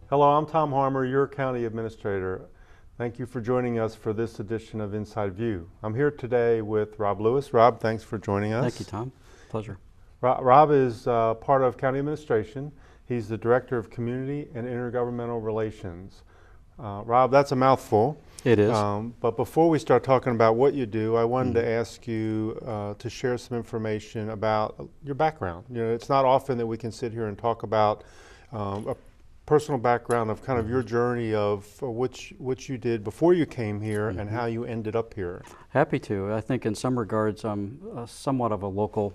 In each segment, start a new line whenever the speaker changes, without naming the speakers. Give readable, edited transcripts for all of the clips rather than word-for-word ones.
Hello, I'm Tom Harmer, your County Administrator. Thank you for joining us for this edition of Inside View. I'm here today with Rob Lewis. Rob, thanks for joining us.
Thank you, Tom. Pleasure.
Rob is part of County Administration. He's the Director of Community and Intergovernmental Relations. Rob, that's a mouthful.
It is.
But before we start talking about what you do, I wanted to ask you to share some information about your background. You know, it's not often that we can sit here and talk about a personal background of kind of your journey of what you did before you came here and how you ended up here.
Happy to. I think in some regards I'm somewhat of a local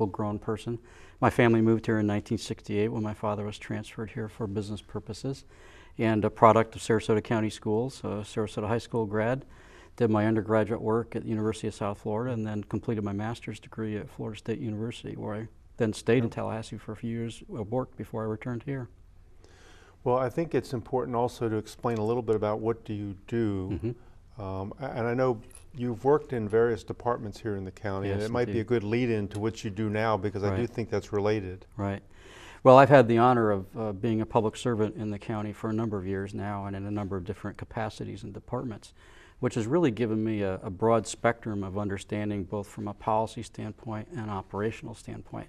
grown person. My family moved here in 1968 when my father was transferred here for business purposes, and a product of Sarasota County Schools, Sarasota High School grad. Did my undergraduate work at the University of South Florida and then completed my master's degree at Florida State University, where I then stayed in Tallahassee for a few years of work before I returned here.
Well, I think it's important also to explain a little bit about what do you do. And I know you've worked in various departments here in the county,
Yes,
and it might be
indeed.
a good lead-in to what you do now, because I do
Right.
think that's related.
Right. Well, I've had the honor of being a public servant in the county for a number of years now and in a number of different capacities and departments, which has really given me a broad spectrum of understanding both from a policy standpoint and operational standpoint.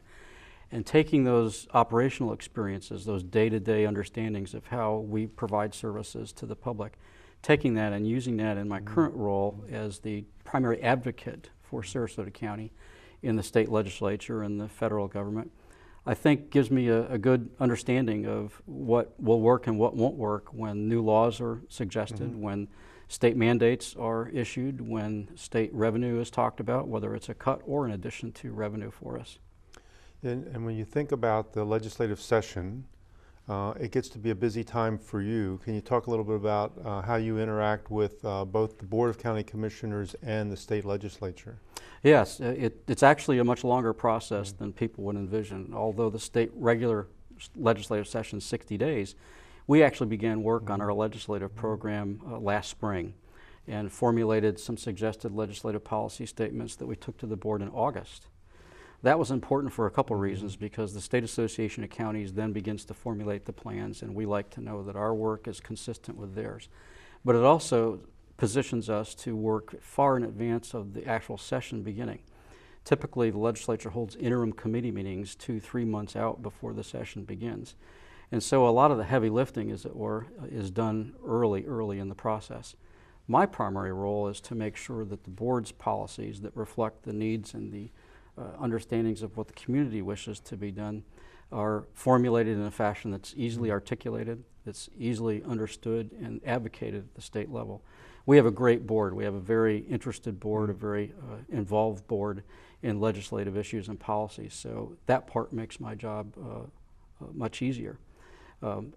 And taking those operational experiences, those day-to-day understandings of how we provide services to the public, taking that and using that in my current role as the primary advocate for Sarasota County in the state legislature and the federal government, I think gives me a good understanding of what will work and what won't work when new laws are suggested, when state mandates are issued, when state revenue is talked about, whether it's a cut or an addition to revenue for us.
And when you think about the legislative session, it gets to be a busy time for you. Can you talk a little bit about how you interact with both the Board of County Commissioners and the state legislature?
Yes, it's actually a much longer process than people would envision. Although the state regular legislative session is 60 days, we actually began work on our legislative program last spring and formulated some suggested legislative policy statements that we took to the board in August. That was important for a couple reasons, because the State Association of Counties then begins to formulate the plans, and we like to know that our work is consistent with theirs. But it also positions us to work far in advance of the actual session beginning. Typically, the legislature holds interim committee meetings 2-3 months out before the session begins. And so a lot of the heavy lifting, as it were, is done early in the process. My primary role is to make sure that the board's policies that reflect the needs and the understandings of what the community wishes to be done are formulated in a fashion that's easily articulated, that's easily understood and advocated at the state level. We have a great board. We have a very interested board, a very involved board in legislative issues and policies. So that part makes my job much easier.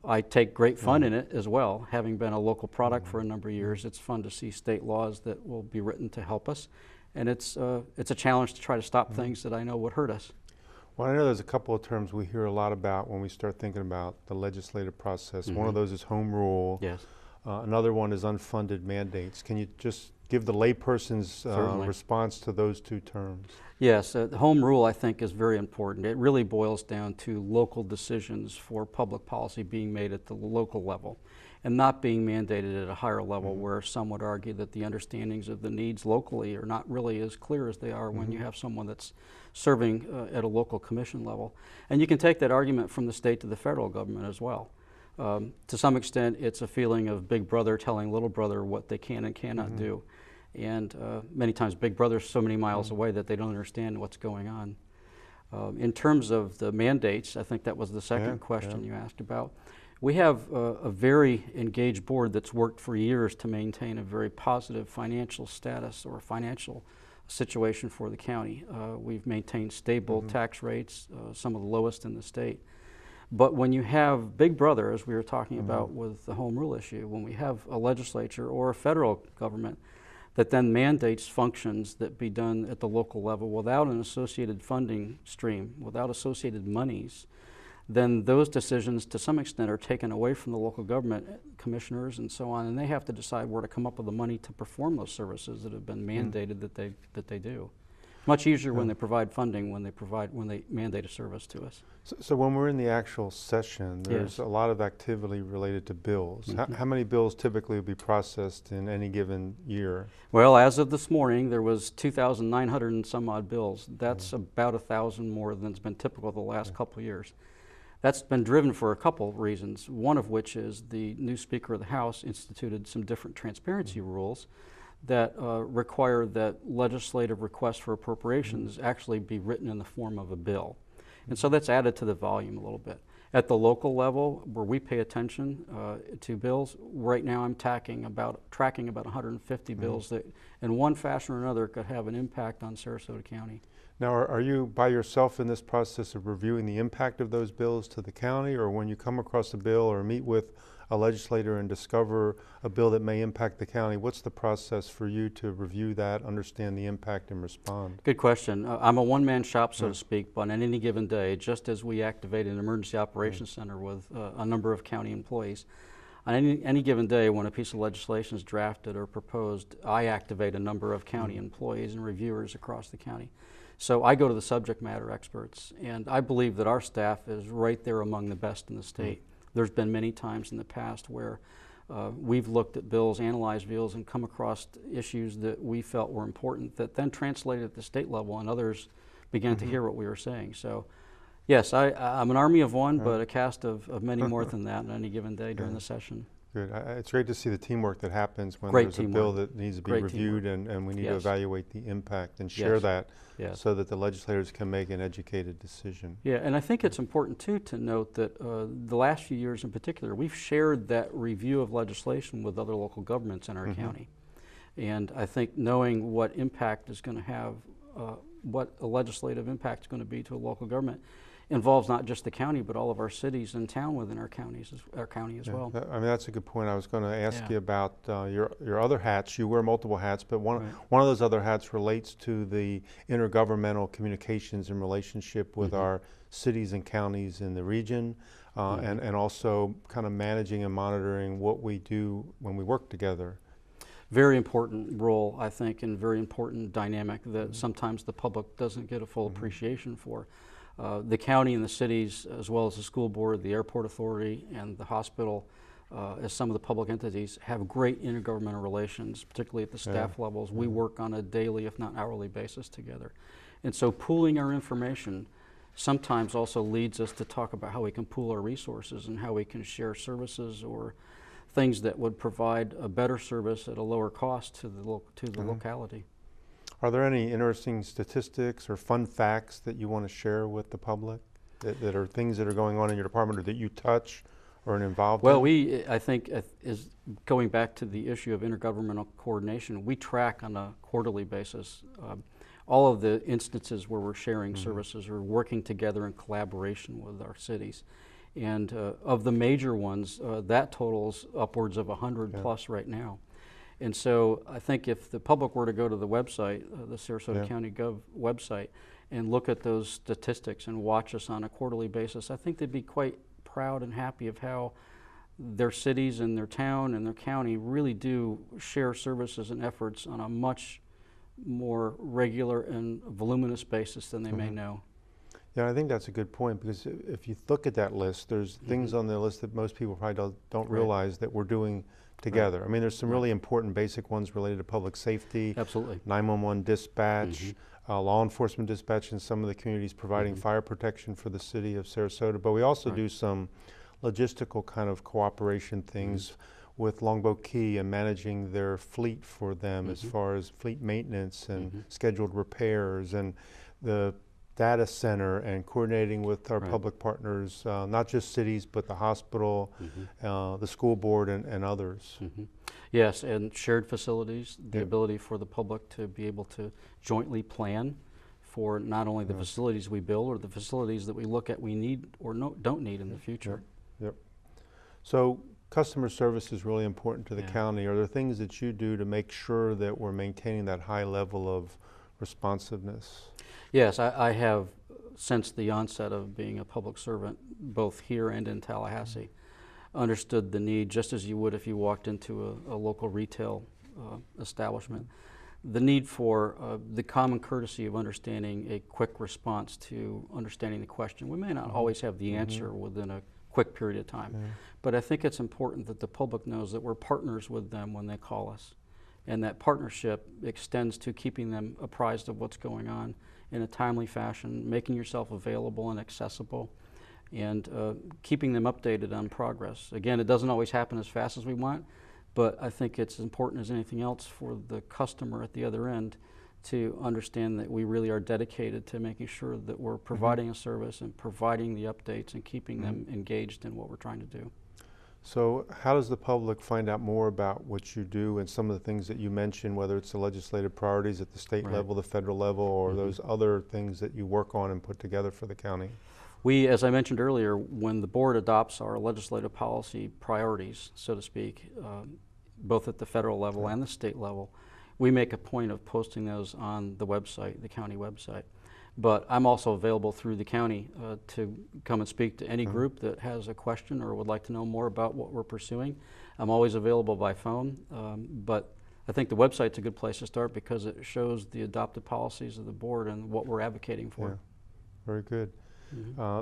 I take great fun in it as well. Having been a local product for a number of years, it's fun to see state laws that will be written to help us. And it's a challenge to try to stop things that I know would hurt us.
Well, I know there's a couple of terms we hear a lot about when we start thinking about the legislative process. One of those is home rule.
Yes.
Another one is unfunded mandates. Can you just give the layperson's response to those two terms?
Yes, home rule I think is very important. It really boils down to local decisions for public policy being made at the local level and not being mandated at a higher level, where some would argue that the understandings of the needs locally are not really as clear as they are when you have someone that's serving at a local commission level. And you can take that argument from the state to the federal government as well. To some extent, it's a feeling of big brother telling little brother what they can and cannot do. And many times big brother's so many miles away that they don't understand what's going on. In terms of the mandates, I think that was the second question you asked about. We have a very engaged board that's worked for years to maintain a very positive financial status or financial situation for the county. We've maintained stable tax rates, some of the lowest in the state. But when you have Big Brother, as we were talking about with the home rule issue, when we have a legislature or a federal government that then mandates functions that be done at the local level without an associated funding stream, without associated monies, then those decisions to some extent are taken away from the local government commissioners and so on, and they have to decide where to come up with the money to perform those services that have been mandated that they do. Much easier when they provide funding, when they mandate a service to us.
So when we're in the actual session, there's
Yes.
a lot of activity related to bills. How many bills typically will be processed in any given year?
Well, as of this morning, there was 2,900 and some odd bills. That's about 1,000 more than's been typical the last couple of years. That's been driven for a couple of reasons, one of which is the new Speaker of the House instituted some different transparency rules that require that legislative requests for appropriations actually be written in the form of a bill. And so that's added to the volume a little bit. At the local level, where we pay attention to bills, right now I'm tracking about 150 bills that in one fashion or another could have an impact on Sarasota County.
Now, are you by yourself in this process of reviewing the impact of those bills to the county, or when you come across a bill or meet with a legislator and discover a bill that may impact the county, what's the process for you to review that, understand the impact, and respond?
Good question. I'm a one-man shop, so to speak, but on any given day, just as we activate an emergency operations center with a number of county employees, on any given day when a piece of legislation is drafted or proposed, I activate a number of county employees and reviewers across the county. So I go to the subject matter experts, and I believe that our staff is right there among the best in the state. There's been many times in the past where we've looked at bills, analyzed bills, and come across issues that we felt were important that then translated at the state level, and others began to hear what we were saying. So yes, I'm an army of one, but a cast of many more than that on any given day during the session.
Good. It's great to see the teamwork that happens when
Great
there's a
teamwork.
bill that needs to be
Great
reviewed, and we need to
Yes.
evaluate the impact and share
Yes.
that
Yes.
so that the legislators can make an educated decision.
Yeah, and I think it's important too to note that the last few years in particular, we've shared that review of legislation with other local governments in our county. And I think knowing what impact is going to have, what a legislative impact is going to be to a local government involves not just the county, but all of our cities and town within our county as well.
I mean, that's a good point. I was going to ask
Yeah.
you about your other hats. You wear multiple hats, but one
Right.
of those other hats relates to the intergovernmental communications and relationship with our cities and counties in the region, and also kind of managing and monitoring what we do when we work together.
Very important role, I think, and very important dynamic that sometimes the public doesn't get a full appreciation for. The county and the cities, as well as the school board, the airport authority, and the hospital, as some of the public entities, have great intergovernmental relations, particularly at the staff levels. We work on a daily, if not hourly basis together. And so pooling our information sometimes also leads us to talk about how we can pool our resources and how we can share services or things that would provide a better service at a lower cost to the locality.
Are there any interesting statistics or fun facts that you want to share with the public that are things that are going on in your department or that you touch or are involved
Well,
in?
I think, is going back to the issue of intergovernmental coordination, we track on a quarterly basis all of the instances where we're sharing services or working together in collaboration with our cities. And of the major ones, that totals upwards of 100 plus right now. And so I think if the public were to go to the website, the Sarasota County Gov website, and look at those statistics and watch us on a quarterly basis, I think they'd be quite proud and happy of how their cities and their town and their county really do share services and efforts on a much more regular and voluminous basis than they may know.
Yeah, I think that's a good point, because if you look at that list, there's things on the list that most people probably don't realize that we're doing together. I mean, there's some really important basic ones related to public safety,
Absolutely.
911 dispatch, law enforcement dispatch in some of the communities, providing fire protection for the city of Sarasota. But we also do some logistical kind of cooperation things with Longboat Key and managing their fleet for them as far as fleet maintenance and scheduled repairs, and the data center, and coordinating with our public partners, not just cities, but the hospital, the school board, and others.
Yes, and shared facilities, the ability for the public to be able to jointly plan for not only the facilities we build or the facilities that we look at we need or don't need in the future.
Yep. So customer service is really important to the
Yeah.
county. Are there things that you do to make sure that we're maintaining that high level of responsiveness?
Yes, I have, since the onset of being a public servant, both here and in Tallahassee, understood the need, just as you would if you walked into a local retail establishment, the need for the common courtesy of understanding a quick response to understanding the question. We may not always have the answer within a quick period of time, but I think it's important that the public knows that we're partners with them when they call us. And that partnership extends to keeping them apprised of what's going on in a timely fashion, making yourself available and accessible, and keeping them updated on progress. Again, it doesn't always happen as fast as we want, but I think it's important as anything else for the customer at the other end to understand that we really are dedicated to making sure that we're providing a service and providing the updates and keeping them engaged in what we're trying to do.
So how does the public find out more about what you do and some of the things that you mentioned, whether it's the legislative priorities at the state level, the federal level, or those other things that you work on and put together for the county?
We, as I mentioned earlier, when the board adopts our legislative policy priorities, so to speak, both at the federal level and the state level, we make a point of posting those on the website, the county website. But I'm also available through the county to come and speak to any group that has a question or would like to know more about what we're pursuing. I'm always available by phone, but I think the website's a good place to start because it shows the adopted policies of the board and what we're advocating for.
Yeah, very good.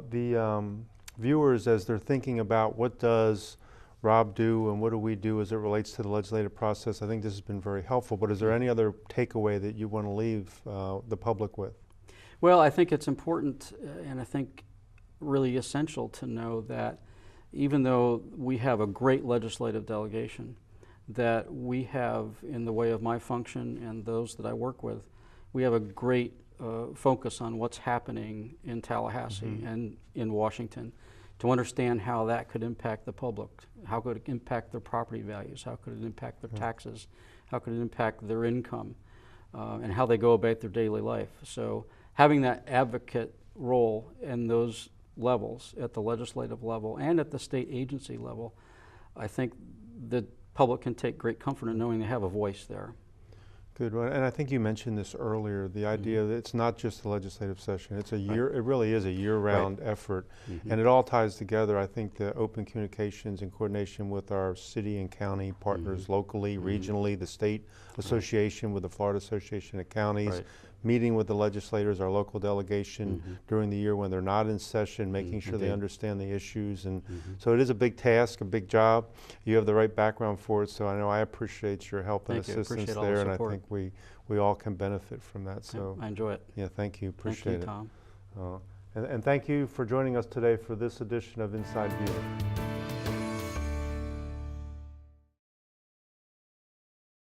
The viewers, as they're thinking about what does Rob do and what do we do as it relates to the legislative process, I think this has been very helpful, but is there any other takeaway that you want to leave the public with?
Well, I think it's important and I think really essential to know that even though we have a great legislative delegation, that we have, in the way of my function and those that I work with, we have a great focus on what's happening in Tallahassee and in Washington to understand how that could impact the public, how could it impact their property values, how could it impact their taxes, how could it impact their income, and how they go about their daily life. So having that advocate role in those levels, at the legislative level and at the state agency level, I think the public can take great comfort in knowing they have a voice there.
Good. And I think you mentioned this earlier, the idea that it's not just the legislative session, it's a year, it really is a year-round effort. And it all ties together. I think the open communications in coordination with our city and county partners locally, regionally, the state association with the Florida Association of Counties, meeting with the legislators, our local delegation during the year when they're not in session, making sure they understand the issues. And so it is a big task, a big job. You have the right background for it, so I know I appreciate your help and assistance there, and I think we all can benefit from that. So
I enjoy it.
Yeah, thank you. Appreciate it.
Thank you, Tom.
And thank you for joining us today for this edition of Inside View.